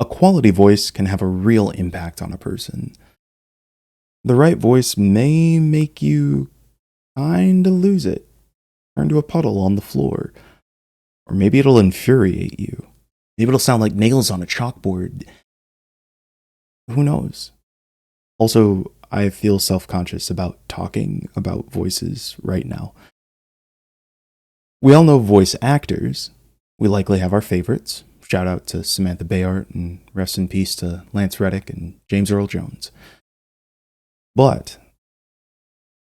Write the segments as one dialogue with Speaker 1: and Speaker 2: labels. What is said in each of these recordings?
Speaker 1: A quality voice can have a real impact on a person. The right voice may make you kinda lose it, turn to a puddle on the floor, or maybe it'll infuriate you. Maybe it'll sound like nails on a chalkboard. Who knows? Also, I feel self conscious about talking about voices right now. We all know voice actors. We likely have our favorites. Shout out to Samantha Bayart and rest in peace to Lance Reddick and James Earl Jones. But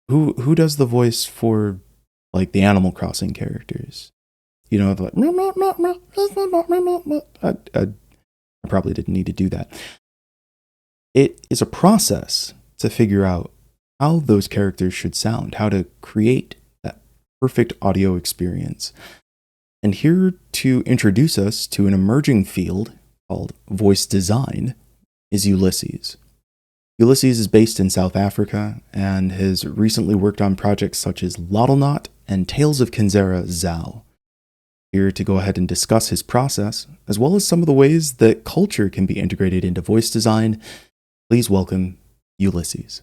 Speaker 1: who does the voice for like the Animal Crossing characters? You know, like I probably didn't need to do that. It is a process to figure out how those characters should sound, how to create that perfect audio experience. And here to introduce us to an emerging field called voice design is Ulysses. Ulysses is based in South Africa and has recently worked on projects such as Lottlenaut and Tales of Kinzera Zhao. Here to go ahead and discuss his process, as well as some of the ways that culture can be integrated into voice design, please welcome Ulysses.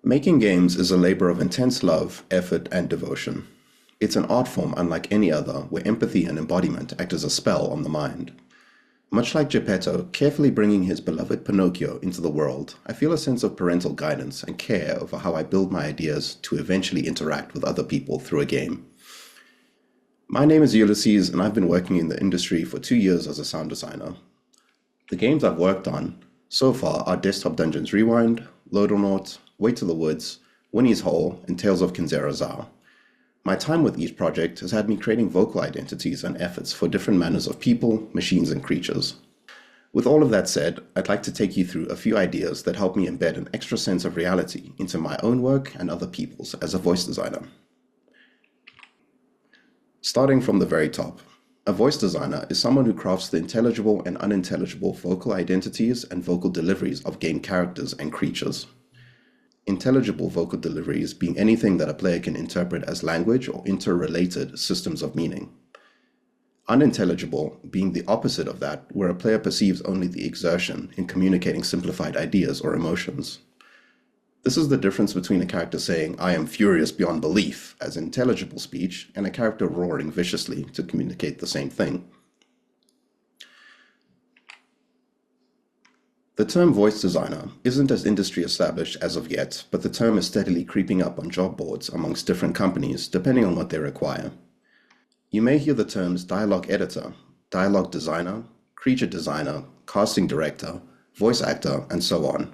Speaker 2: Making games is a labor of intense love, effort, and devotion. It's an art form unlike any other, where empathy and embodiment act as a spell on the mind. Much like Gepetto carefully bringing his beloved Pinocchio into the world, I feel a sense of parental guidance and care over how I build my ideas to eventually interact with other people through a game. My name is Ulysses, and I've been working in the industry for 2 years as a sound designer. The games I've worked on so far are Desktop Dungeons Rewind, Loadonaut, Way to the Woods, Winnie's Hole, and Tales of Kinzera Zhao. My time with each project has had me creating vocal identities and efforts for different manners of people, machines, and creatures. With all of that said, I'd like to take you through a few ideas that help me embed an extra sense of reality into my own work and other people's as a voice designer. Starting from the very top, a voice designer is someone who crafts the intelligible and unintelligible vocal identities and vocal deliveries of game characters and creatures. Intelligible vocal deliveries being anything that a player can interpret as language or interrelated systems of meaning. Unintelligible being the opposite of that, where a player perceives only the exertion in communicating simplified ideas or emotions. This is the difference between a character saying, "I am furious beyond belief," as intelligible speech, and a character roaring viciously to communicate the same thing. The term voice designer isn't as industry established as of yet, but the term is steadily creeping up on job boards amongst different companies depending on what they require. You may hear the terms dialogue editor, dialogue designer, creature designer, casting director, voice actor, and so on.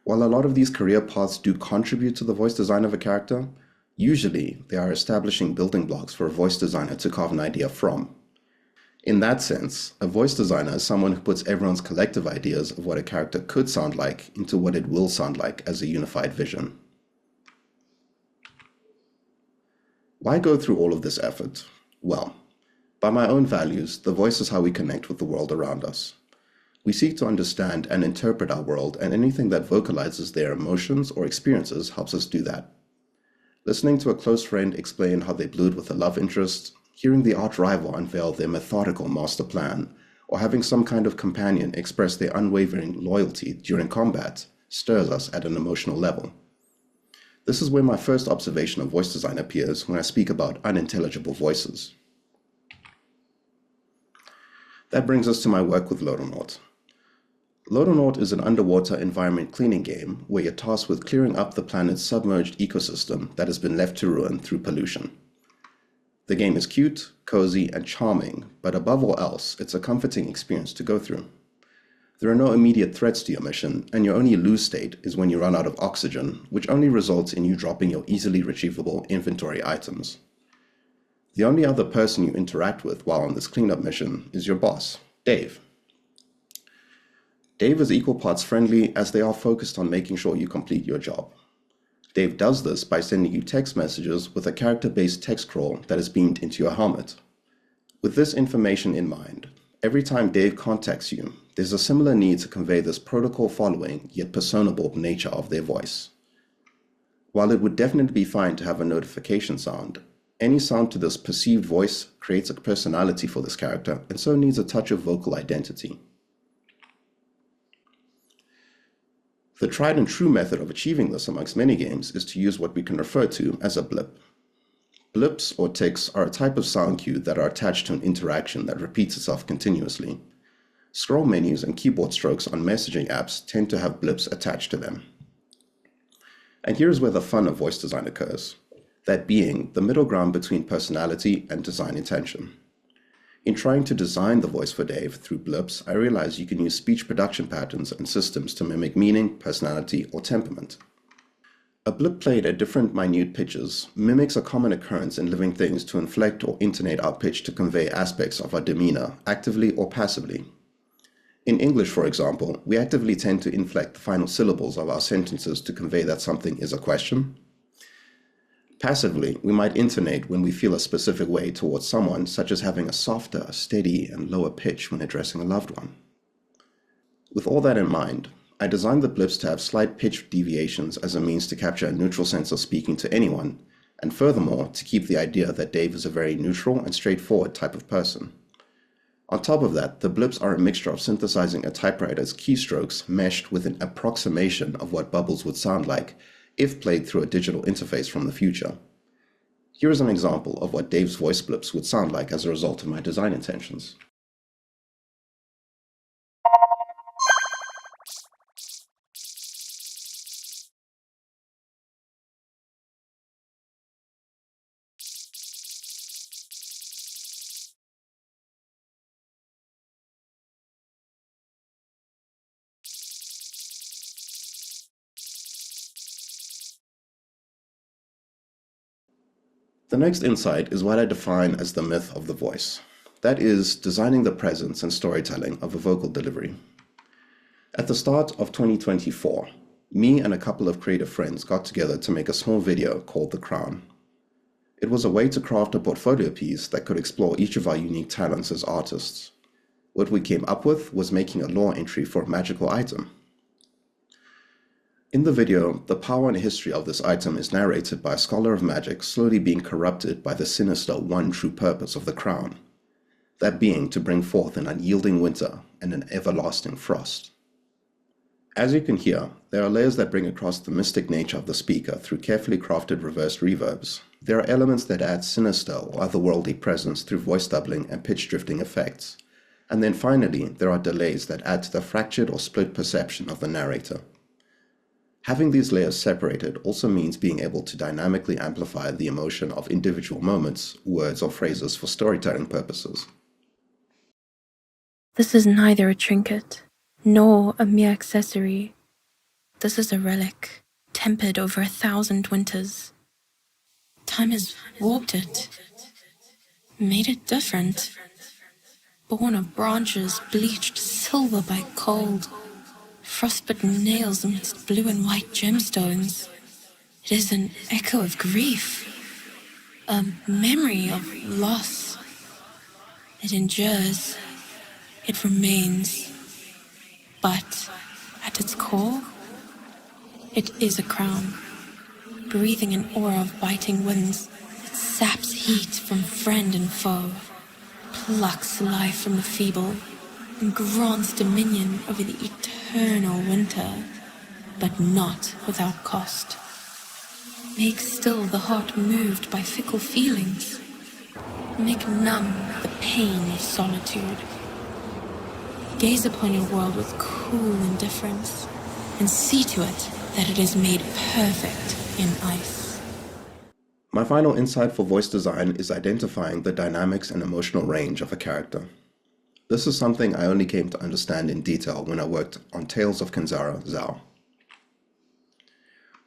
Speaker 2: While a lot of these career paths do contribute to the voice design of a character, usually they are establishing building blocks for a voice designer to carve an idea from. In that sense, a voice designer is someone who puts everyone's collective ideas of what a character could sound like into what it will sound like as a unified vision. Why go through all of this effort? Well, by my own values, the voice is how we connect with the world around us. We seek to understand and interpret our world, and anything that vocalizes their emotions or experiences helps us do that. Listening to a close friend explain how they blew it with a love interest, hearing the arch rival unveil their methodical master plan, or having some kind of companion express their unwavering loyalty during combat stirs us at an emotional level. This is where my first observation of voice design appears when I speak about unintelligible voices. That brings us to my work with Loadonaut. Loadonaut is an underwater environment cleaning game where you're tasked with clearing up the planet's submerged ecosystem that has been left to ruin through pollution. The game is cute, cozy, and charming, but above all else, it's a comforting experience to go through. There are no immediate threats to your mission, and your only lose state is when you run out of oxygen, which only results in you dropping your easily retrievable inventory items. The only other person you interact with while on this cleanup mission is your boss, Dave. Dave is equal parts friendly as they are focused on making sure you complete your job. Dave does this by sending you text messages with a character-based text crawl that is beamed into your helmet. With this information in mind, every time Dave contacts you, there's a similar need to convey this protocol-following yet personable nature of their voice. While it would definitely be fine to have a notification sound, Any sound to this perceived voice creates a personality for this character and so needs a touch of vocal identity. The tried and true method of achieving this amongst many games is to use what we can refer to as a blip. Blips or ticks are a type of sound cue that are attached to an interaction that repeats itself continuously. Scroll menus and keyboard strokes on messaging apps tend to have blips attached to them. And here's where the fun of voice design occurs, that being the middle ground between personality and design intention. In trying to design the voice for Dave through blips, I realized you can use speech production patterns and systems to mimic meaning, personality, or temperament. A blip played at different minute pitches mimics a common occurrence in living things to inflect or intonate our pitch to convey aspects of our demeanor, actively or passively. In English, for example, we actively tend to inflect the final syllables of our sentences to convey that something is a question. Passively, we might intonate when we feel a specific way towards someone, such as having a softer, steady, and lower pitch when addressing a loved one. With all that in mind, I designed the blips to have slight pitch deviations as a means to capture a neutral sense of speaking to anyone, and furthermore, to keep the idea that Dave is a very neutral and straightforward type of person. On top of that, the blips are a mixture of synthesizing a typewriter's keystrokes meshed with an approximation of what bubbles would sound like if played through a digital interface from the future. Here is an example of what Dave's voice blips would sound like as a result of my design intentions. The next insight is what I define as the myth of the voice. That is, designing the presence and storytelling of a vocal delivery. At the start of 2024, me and a couple of creative friends got together to make a small video called The Crown. It was a way to craft a portfolio piece that could explore each of our unique talents as artists. What we came up with was making a lore entry for a magical item. In the video, the power and history of this item is narrated by a scholar of magic slowly being corrupted by the sinister one true purpose of the crown, that being to bring forth an unyielding winter and an everlasting frost. As you can hear, there are layers that bring across the mystic nature of the speaker through carefully crafted reversed reverbs. There are elements that add sinister or otherworldly presence through voice doubling and pitch drifting effects. And then finally, there are delays that add to the fractured or split perception of the narrator. Having these layers separated also means being able to dynamically amplify the emotion of individual moments, words, or phrases for storytelling purposes.
Speaker 3: This is neither a trinket, nor a mere accessory. This is a relic, tempered over 1,000 winters. Time has warped it, made it different. Born of branches bleached silver by cold, frostbitten nails amidst blue and white gemstones. It is an echo of grief, a memory of loss. It endures, it remains, but at its core, it is a crown, breathing an aura of biting winds. It saps heat from friend and foe, plucks life from the feeble, and grants dominion over the eternal winter, but not without cost. Make still the heart moved by fickle feelings. Make numb the pain of solitude. Gaze upon your world with cool indifference, and see to it that it is made perfect in ice.
Speaker 2: My final insight for voice design is identifying the dynamics and emotional range of a character. This is something I only came to understand in detail when I worked on Tales of Kenzara, Zao.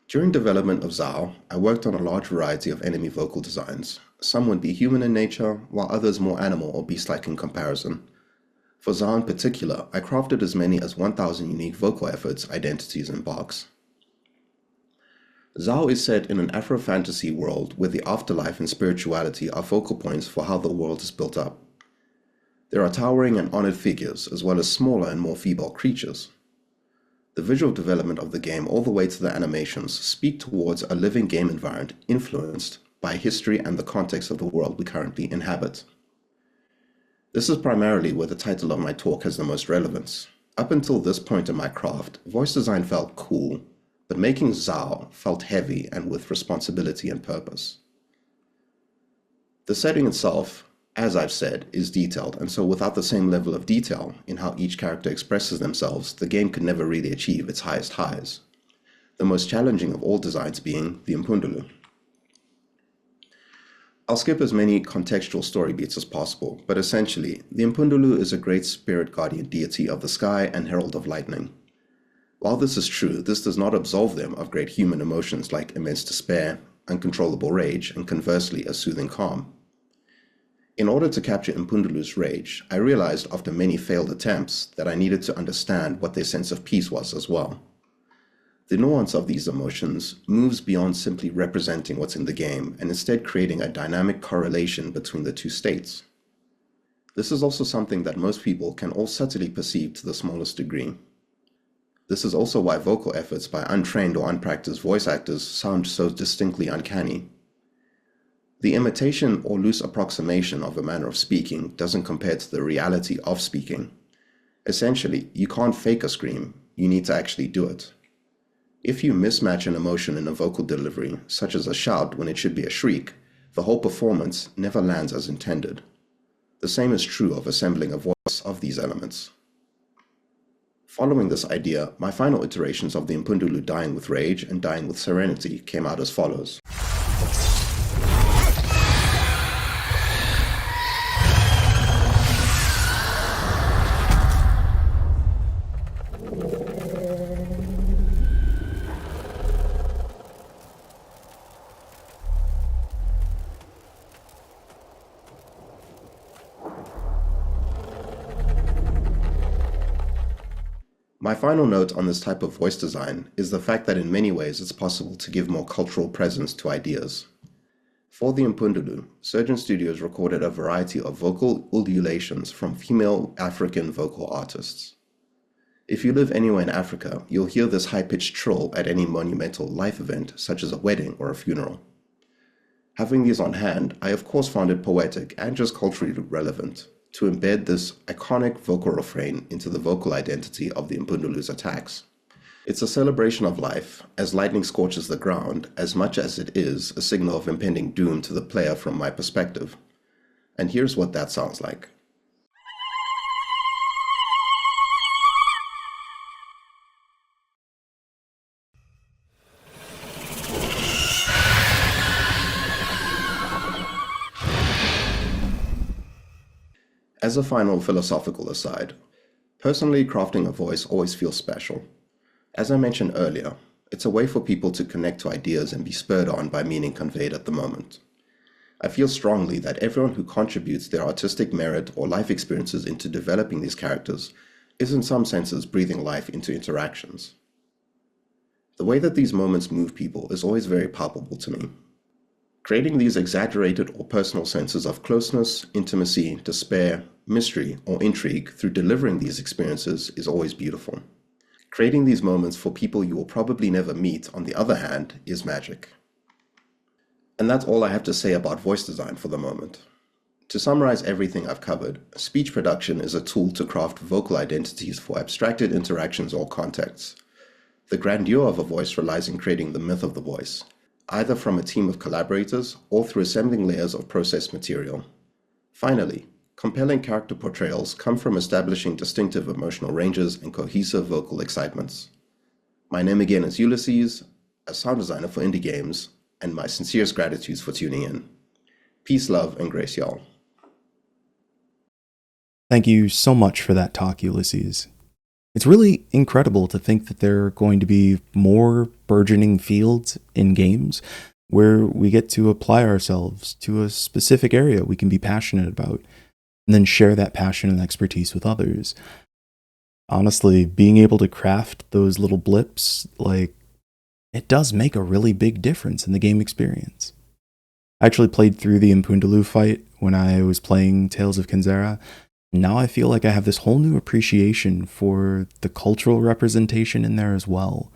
Speaker 2: During development of Zao, I worked on a large variety of enemy vocal designs. Some would be human in nature, while others more animal or beast-like in comparison. For Zao in particular, I crafted as many as 1,000 unique vocal efforts, identities, and barks. Zao is set in an Afro-fantasy world where the afterlife and spirituality are focal points for how the world is built up. There are towering and honored figures, as well as smaller and more feeble creatures. The visual development of the game all the way to the animations speak towards a living game environment influenced by history and the context of the world we currently inhabit. This is primarily where the title of my talk has the most relevance. Up until this point in my craft, voice design felt cool, but making Zao felt heavy and with responsibility and purpose. The setting itself, as I've said, is detailed, and so without the same level of detail in how each character expresses themselves, the game could never really achieve its highest highs. The most challenging of all designs being the Impundulu. I'll skip as many contextual story beats as possible, but essentially, the Impundulu is a great spirit guardian deity of the sky and herald of lightning. While this is true, this does not absolve them of great human emotions like immense despair, uncontrollable rage, and conversely, a soothing calm. In order to capture Impundulu's rage, I realized after many failed attempts that I needed to understand what their sense of peace was as well. The nuance of these emotions moves beyond simply representing what's in the game and instead creating a dynamic correlation between the two states. This is also something that most people can all subtly perceive to the smallest degree. This is also why vocal efforts by untrained or unpracticed voice actors sound so distinctly uncanny. The imitation or loose approximation of a manner of speaking doesn't compare to the reality of speaking. Essentially, you can't fake a scream, you need to actually do it. If you mismatch an emotion in a vocal delivery, such as a shout when it should be a shriek, the whole performance never lands as intended. The same is true of assembling a voice of these elements. Following this idea, my final iterations of the Impundulu dying with rage and dying with serenity came out as follows. My final note on this type of voice design is the fact that in many ways it's possible to give more cultural presence to ideas. For the Impundulu, Surgeon Studios recorded a variety of vocal ululations from female African vocal artists. If you live anywhere in Africa, you'll hear this high-pitched trill at any monumental life event such as a wedding or a funeral. Having these on hand, I of course found it poetic and just culturally relevant to embed this iconic vocal refrain into the vocal identity of the Impundulu's attacks. It's a celebration of life, as lightning scorches the ground, as much as it is a signal of impending doom to the player from my perspective. And here's what that sounds like. As a final philosophical aside, personally crafting a voice always feels special. As I mentioned earlier, it's a way for people to connect to ideas and be spurred on by meaning conveyed at the moment. I feel strongly that everyone who contributes their artistic merit or life experiences into developing these characters is in some senses breathing life into interactions. The way that these moments move people is always very palpable to me. Creating these exaggerated or personal senses of closeness, intimacy, despair, mystery, or intrigue through delivering these experiences is always beautiful. Creating these moments for people you will probably never meet, on the other hand, is magic. And that's all I have to say about voice design for the moment. To summarize everything I've covered, speech production is a tool to craft vocal identities for abstracted interactions or contexts. The grandeur of a voice relies in creating the myth of the voice, either from a team of collaborators or through assembling layers of processed material. Finally, compelling character portrayals come from establishing distinctive emotional ranges and cohesive vocal excitements. My name again is Ulysses, a sound designer for indie games, and my sincerest gratitude for tuning in. Peace, love, and grace, y'all.
Speaker 1: Thank you so much for that talk, Ulysses. It's really incredible to think that there are going to be more burgeoning fields in games where we get to apply ourselves to a specific area we can be passionate about and then share that passion and expertise with others. Honestly, being able to craft those little blips, it does make a really big difference in the game experience. I actually played through the Impundulu fight when I was playing Tales of Kenzera. Now I feel like I have this whole new appreciation for the cultural representation in there as well.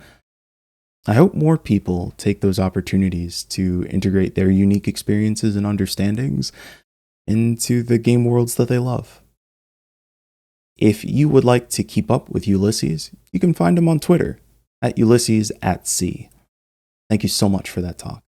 Speaker 1: I hope more people take those opportunities to integrate their unique experiences and understandings into the game worlds that they love. If you would like to keep up with Ulysses, you can find him on Twitter at Ulysses@sea. Thank you so much for that talk.